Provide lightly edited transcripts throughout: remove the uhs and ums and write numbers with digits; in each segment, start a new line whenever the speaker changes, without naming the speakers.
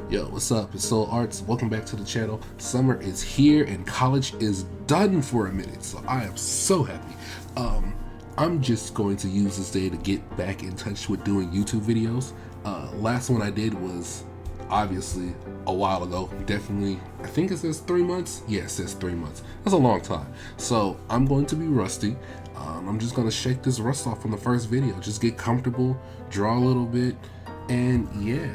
Yo, what's up? It's Soul Arts. Welcome back to the channel. Summer is here and college is done for a minute, so I am so happy. I'm just going to use this day to get back in touch with doing YouTube videos. Last one I did was obviously a while ago. Definitely, I think it says 3 months. Yeah, it says 3 months. That's a long time. So I'm going to be rusty. I'm just going to shake this rust off from the first video. Just get comfortable, draw a little bit, and yeah.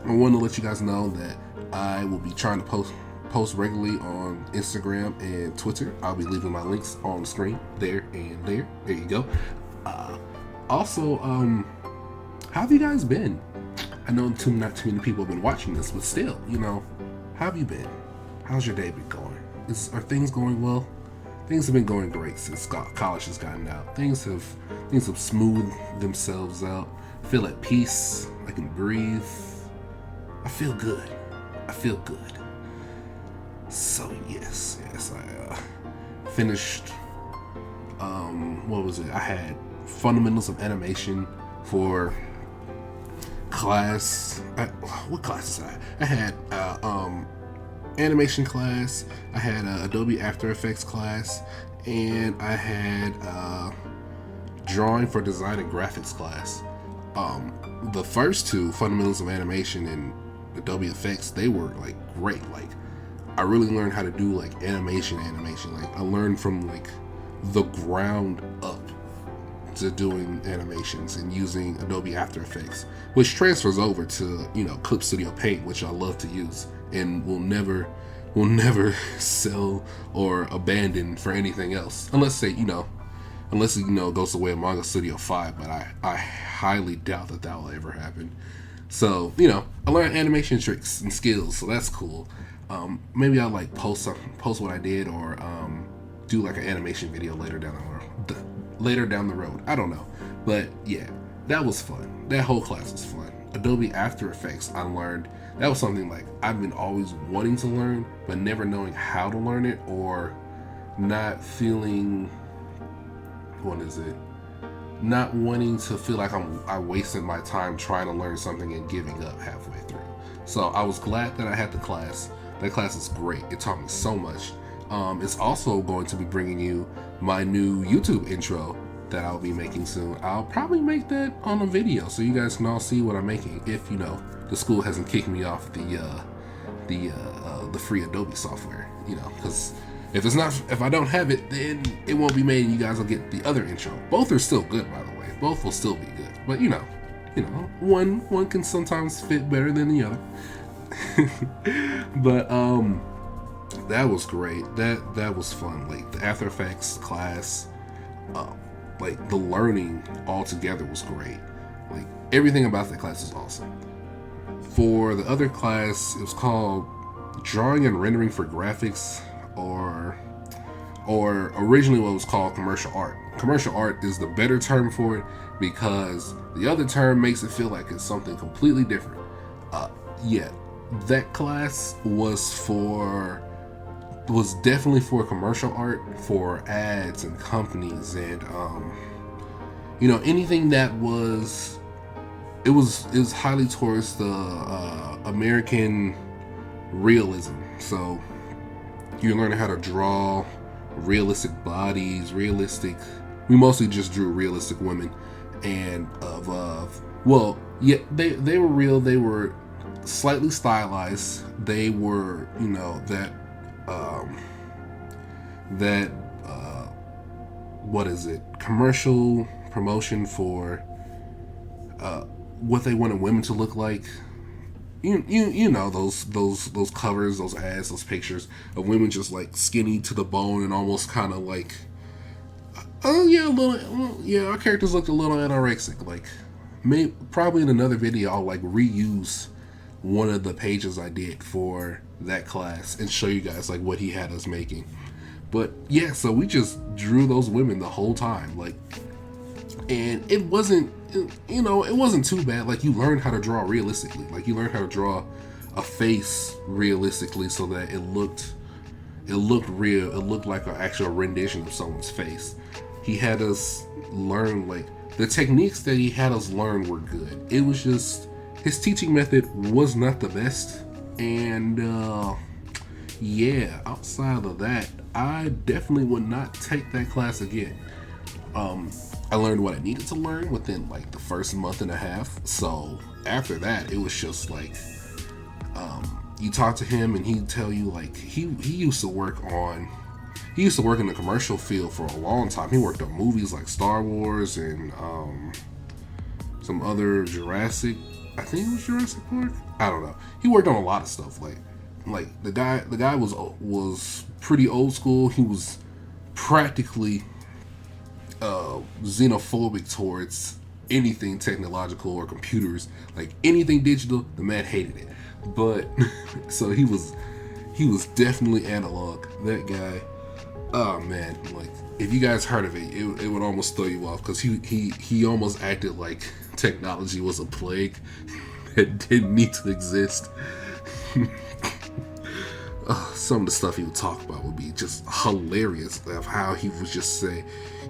I want to let you guys know that I will be trying to post regularly on Instagram and Twitter. I'll be leaving my links on the screen there and there. There you go. Also, how have you guys been? I know not too many people have been watching this, but still, you know, how have you been? How's your day been going? Are things going well? Things have been going great since college has gotten out. Things have smoothed themselves out. I feel at peace. I can breathe. I feel good. I feel good. So yes, I finished. What was it? I had fundamentals of animation for class. What classes I had? Animation class. I had Adobe After Effects class, and I had drawing for design and graphics class. The first two, fundamentals of animation and Adobe Effects, they were like great. Like I really learned how to do like animation. Like I learned from like the ground up to doing animations and using Adobe After Effects, which transfers over to, you know, Clip Studio Paint, which I love to use and will never sell or abandon for anything else, unless it goes away in Manga Studio 5, but I highly doubt that will ever happen. So, you know, I learned animation tricks and skills, so that's cool. Maybe I'll like post what I did, or do like an animation video later down the road. I don't know, but yeah, that was fun. That whole class was fun. Adobe After Effects, I learned. That was something like I've been always wanting to learn, but never knowing how to learn it, or not feeling. What is it? Not wanting to feel like I wasted my time trying to learn something and giving up halfway through. So I was glad that I had the class. That class is great. It taught me so much. It's also going to be bringing you my new YouTube intro that I'll be making soon. I'll probably make that on a video so you guys can all see what I'm making, if you know the school hasn't kicked me off the free Adobe software. You know, because if I don't have it, then it won't be made and you guys will get the other intro. Both are still good, by the way. Both will still be good. But you know, one can sometimes fit better than the other. But that was great. That was fun. Like the After Effects class, like the learning all together was great. Like everything about that class is awesome. For the other class, it was called Drawing and Rendering for Graphics, or originally what was called commercial art. Commercial art is the better term for it, because the other term makes it feel like it's something completely different. Yeah, that class was definitely for commercial art, for ads and companies, and you know, anything that was highly towards the American realism. So you're learning how to draw realistic bodies, we mostly just drew realistic women, and they were real, they were slightly stylized, they were, you know, what is it, commercial promotion for what they wanted women to look like. You know, those covers, those ads, those pictures of women just like skinny to the bone and almost kind of like, our characters looked a little anorexic. Like, probably in another video I'll like reuse one of the pages I did for that class and show you guys like what he had us making. But yeah, so we just drew those women the whole time, like, and it wasn't too bad. Like, you learned how to draw realistically. Like, you learned how to draw a face realistically so that it looked real. It looked like an actual rendition of someone's face. He had us learn, like, the techniques that he had us learn were good. It was just his teaching method was not the best, and yeah, outside of that, I definitely would not take that class again. I learned what I needed to learn within like the first month and a half. So after that, it was just like, you talk to him and he'd tell you like he used to work in the commercial field for a long time. He worked on movies like Star Wars and some other Jurassic. I think it was Jurassic Park. I don't know. He worked on a lot of stuff. Like the guy was pretty old school. He was practically xenophobic towards anything technological or computers. Like anything digital, the man hated it. But so he was definitely analog. That guy. Oh man, like if you guys heard of it, it would almost throw you off because he almost acted like technology was a plague that didn't need to exist. Some of the stuff he would talk about would be just hilarious. Of how he would just say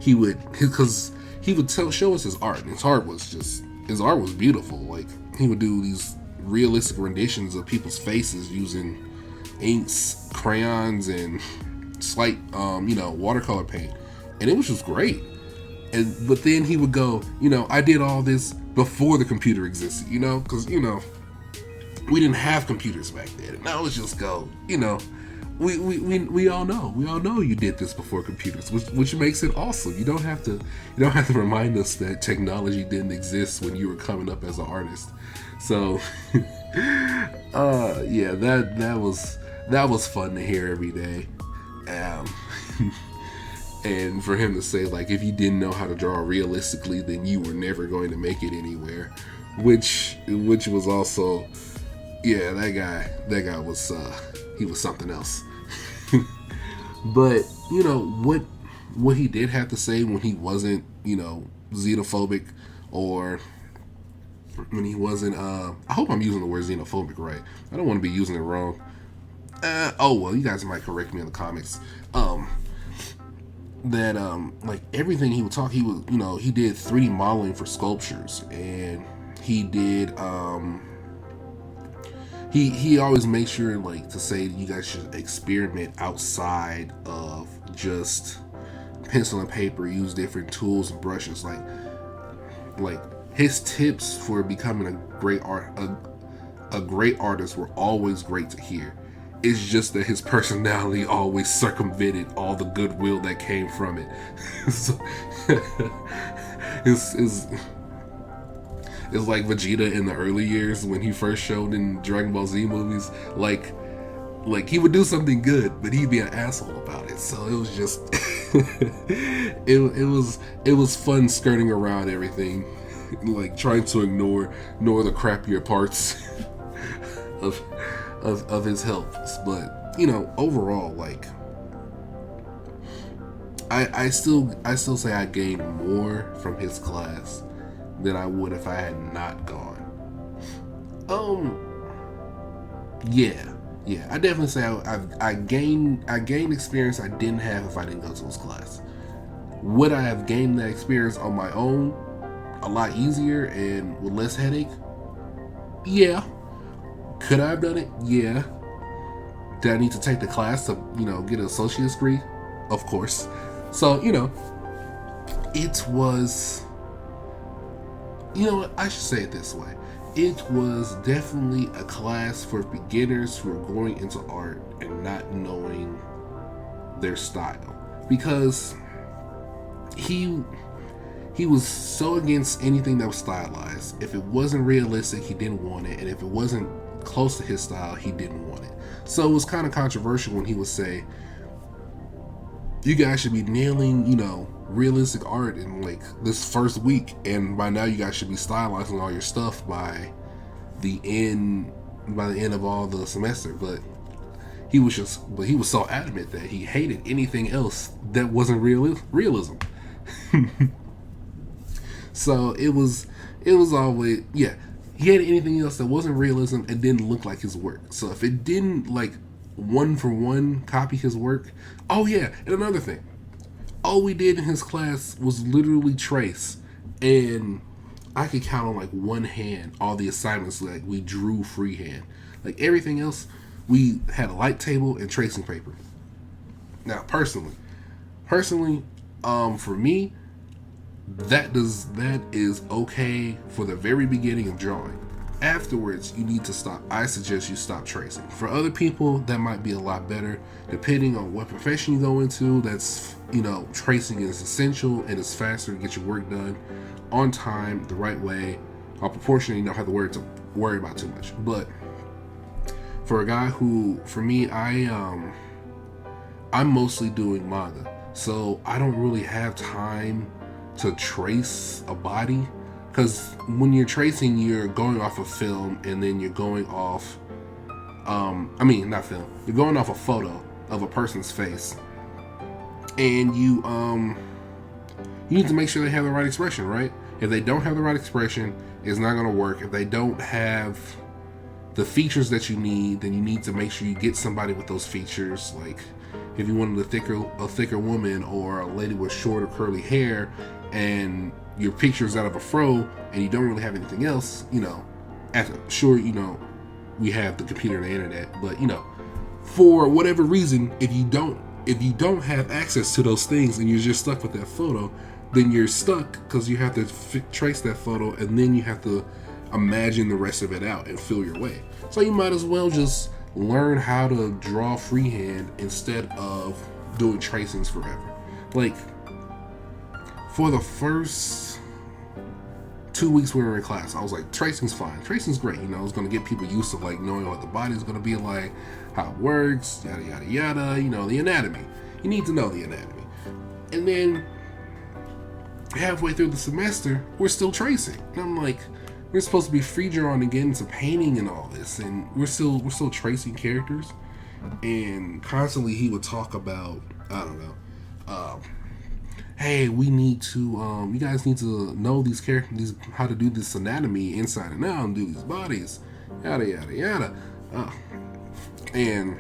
because he would show us his art, and his art was beautiful. Like he would do these realistic renditions of people's faces using inks, crayons, and slight watercolor paint, and it was just great. But then he would go, I did all this before the computer existed, because we didn't have computers back then. And I would just go, we all know you did this before computers, which makes it awesome. You don't have to remind us that technology didn't exist when you were coming up as an artist. So yeah, that was fun to hear every day. And for him to say like, if you didn't know how to draw realistically, then you were never going to make it anywhere, which was also, yeah, that guy was he was something else. But what he did have to say when he wasn't xenophobic, or when he wasn't I hope I'm using the word xenophobic right. I don't want to be using it wrong. You guys might correct me in the comments. Like everything he would talk, he did 3D modeling for sculptures, and he did he always makes sure like to say you guys should experiment outside of just pencil and paper, use different tools and brushes. Like his tips for becoming a great artist were always great to hear. It's just that his personality always circumvented all the goodwill that came from it. So, it's like Vegeta in the early years when he first showed in Dragon Ball Z movies. Like he would do something good, but he'd be an asshole about it. So it was just it was fun skirting around everything, like trying to ignore the crappier parts of his helps. But overall, like I still say I gained more from his class than I would if I had not gone. Yeah, I definitely say I gained experience I didn't have if I didn't go to his class. Would I have gained that experience on my own a lot easier and with less headache? Yeah. Could I have done it? Yeah. Did I need to take the class to, get an associate's degree? Of course. So, it was, I should say it this way. It was definitely a class for beginners who are going into art and not knowing their style. Because he was so against anything that was stylized. If it wasn't realistic, he didn't want it. And if it wasn't close to his style, he didn't want it. So it was kind of controversial when he would say, you guys should be nailing, realistic art in like this first week, and by now you guys should be stylizing all your stuff by the end of all the semester. But he was so adamant that he hated anything else that wasn't realism. So it was always, yeah, he hated anything else that wasn't realism and didn't look like his work. So if it didn't like one for one copy his work. Oh yeah, and another thing, all we did in his class was literally trace, and I could count on like one hand all the assignments like we drew freehand. Like everything else, we had a light table and tracing paper. Now, personally, for me, that is okay for the very beginning of drawing. Afterwards, you need to stop. I suggest you stop tracing. For other people, that might be a lot better. Depending on what profession you go into, that's, tracing is essential and it's faster to get your work done on time, the right way, or proportionally, you don't have to worry about too much. But for a guy for me, I'm mostly doing manga, so I don't really have time to trace a body. Because when you're tracing, you're going off of film, and then you're going off, not film. You're going off a photo of a person's face, and you need to make sure they have the right expression, right? If they don't have the right expression, it's not going to work. If they don't have the features that you need, then you need to make sure you get somebody with those features. Like if you wanted a thicker woman or a lady with short or curly hair, and your picture's out of a fro and you don't really have anything else, we have the computer and the internet, but for whatever reason, if you don't have access to those things and you're just stuck with that photo, then you're stuck because you have to trace that photo, and then you have to imagine the rest of it out and feel your way. So you might as well just learn how to draw freehand instead of doing tracings forever. Like, for the first 2 weeks we were in class, I was like, tracing's fine. Tracing's great. It's going to get people used to like knowing what the body's going to be like, how it works, yada, yada, yada, the anatomy. You need to know the anatomy. And then halfway through the semester, we're still tracing. And I'm like, we're supposed to be free drawing and getting into painting and all this, and we're still tracing characters. And constantly he would talk about, hey, we need to, you guys need to know these characters, how to do this anatomy inside and out, and do these bodies, yada, yada, yada. And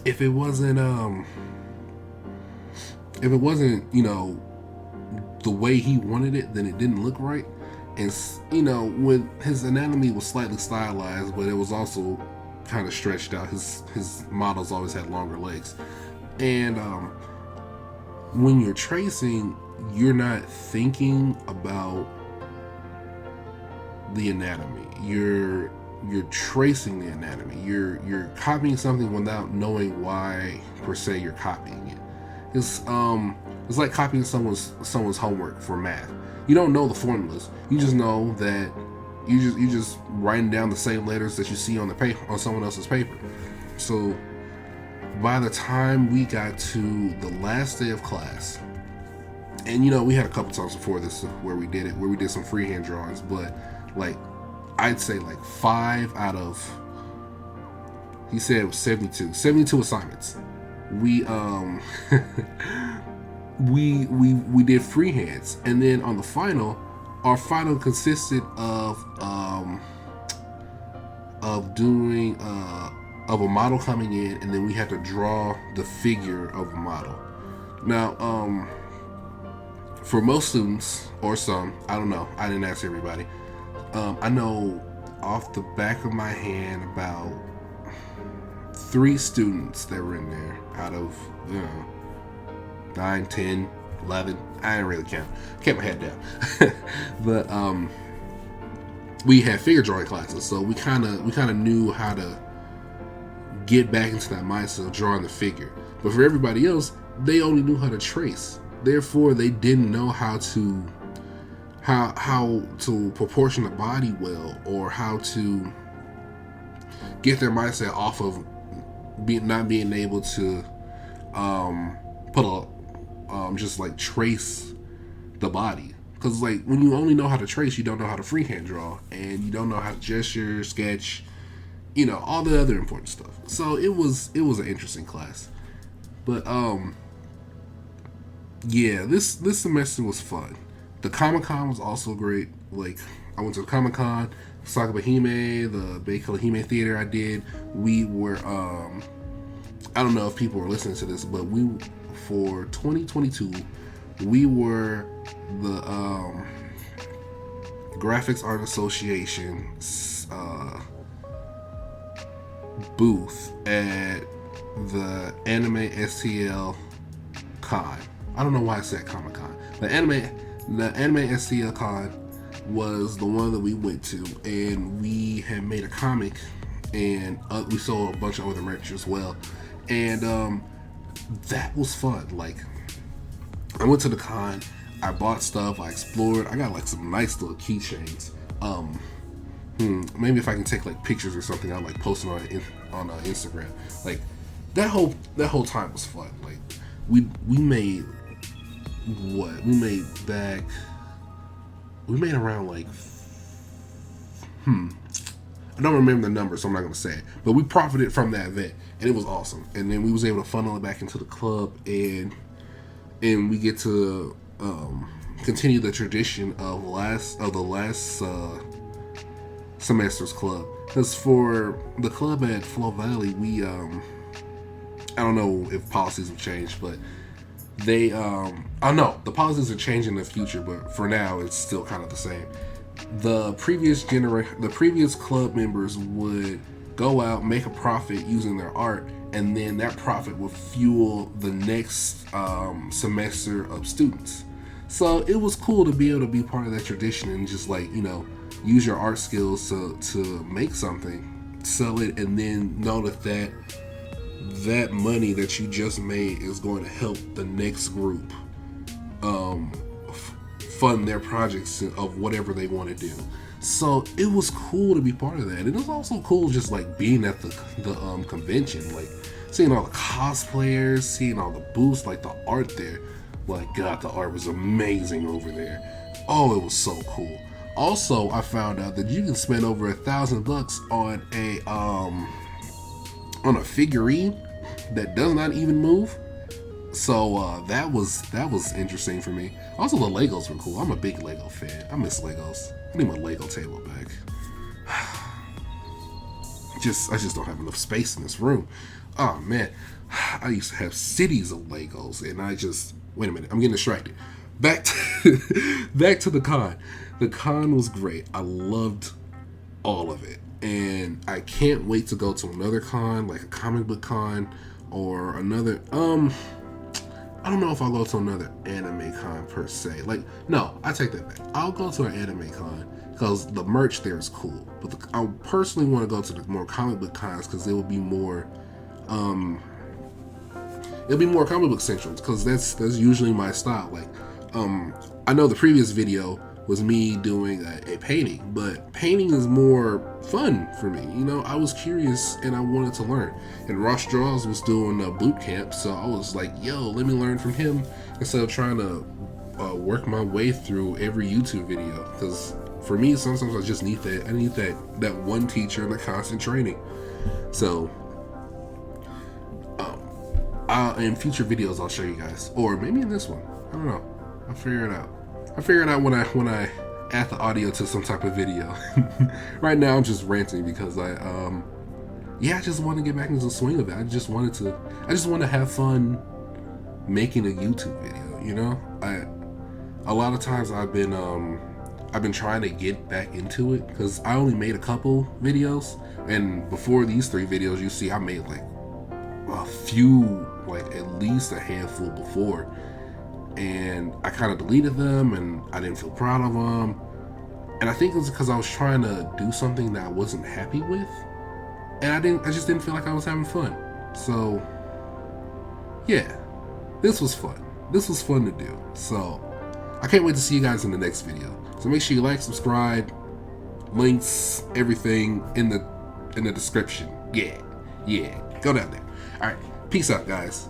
if it wasn't, the way he wanted it, then it didn't look right. And, when his anatomy was slightly stylized, but it was also kind of stretched out. His models always had longer legs. And, when you're tracing, you're not thinking about the anatomy. You're tracing the anatomy. You're copying something without knowing why per se you're copying it. It's like copying someone's homework for math. You don't know the formulas. You just know that you just writing down the same letters that you see on the paper, on someone else's paper. So by the time we got to the last day of class, and we had a couple times before this where we did some freehand drawings, but like I'd say like 5 out of, he said it was 72 assignments. We we did freehands, and then on the final, our final consisted of doing of a model coming in, and then we had to draw the figure of the model. Now, for most students, or some, I don't know, I didn't ask everybody, I know off the back of my hand about 3 students that were in there out of 9, 10, 11. I didn't really count. Kept my head down. But we had figure drawing classes, so we kind of knew how to get back into that mindset of drawing the figure. But for everybody else, they only knew how to trace. Therefore, they didn't know how to proportion the body well, or how to get their mindset off of not being able to just like trace the body. Because like when you only know how to trace, you don't know how to freehand draw, and you don't know how to gesture, sketch, all the other important stuff. So it was an interesting class. But yeah, this semester was fun. The Comic-Con was also great. Like, I went to the Comic-Con, Sagami, the Becker Theater I did. We were, I don't know if people were listening to this, but for 2022, we were Graphics Art Association booth at the Anime STL Con. I don't know why I said Comic Con. The Anime STL Con was the one that we went to, and we had made a comic, and we sold a bunch of other merch as well, and that was fun. Like, I went to the con, I bought stuff, I explored, I got like some nice little keychains. Maybe if I can take like pictures or something, I'll like post it on Instagram. Like, that whole time was fun. Like, we made what? We made around like I don't remember the number, so I'm not gonna say it. But we profited from that event, and it was awesome. And then we was able to funnel it back into the club, and we get to continue the tradition of the last semester's club. Because for the club at Flow Valley, we I don't know if policies have changed, but they I know the policies are changing in the future, but for now it's still kind of the same. The previous club members would go out, make a profit using their art, and then that profit would fuel the next semester of students. So it was cool to be able to be part of that tradition and just, like, you know, use your art skills to make something, sell it, and then know that money that you just made is going to help the next group fund their projects of whatever they want to do. So it was cool to be part of that. And it was also cool just like being at the convention, like seeing all the cosplayers, seeing all the booths, like the art there. Like, God, the art was amazing over there. Oh, it was so cool. Also, I found out that you can spend over $1,000 on a figurine that does not even move. So that was interesting for me. Also, the Legos were cool. I'm a big Lego fan. I miss Legos. I need my Lego table back. I just don't have enough space in this room. Oh man, I used to have cities of Legos, and wait a minute, I'm getting distracted. Back to the con. The con was great. I loved all of it, and I can't wait to go to another con, like a comic book con, or another. I don't know if I'll go to another anime con per se. Like, no, I take that back. I'll go to an anime con because the merch there is cool. But I personally want to go to the more comic book cons because it will be more, comic book central because that's usually my style. Like, I know the previous video was me doing a painting, but painting is more fun for me. You know, I was curious and I wanted to learn. And Ross Draws was doing a boot camp, so I was like, yo, let me learn from him instead of trying to work my way through every YouTube video. Because for me, sometimes I just need that. I need that one teacher and the constant training. So, in future videos, I'll show you guys, or maybe in this one. I don't know. I'll figure it out. I figure it out when I add the audio to some type of video. Right now I'm just ranting because I just want to get back into the swing of it. I just want to have fun making a YouTube video, you know? A lot of times I've been trying to get back into it because I only made a couple videos, and before these 3 videos you see I made like a few, like at least a handful before. And I kind of deleted them, and I didn't feel proud of them. And I think it was because I was trying to do something that I wasn't happy with, and I just didn't feel like I was having fun. So, yeah, this was fun. This was fun to do. So, I can't wait to see you guys in the next video. So make sure you like, subscribe, links, everything in the description. Yeah, go down there. All right, peace out, guys.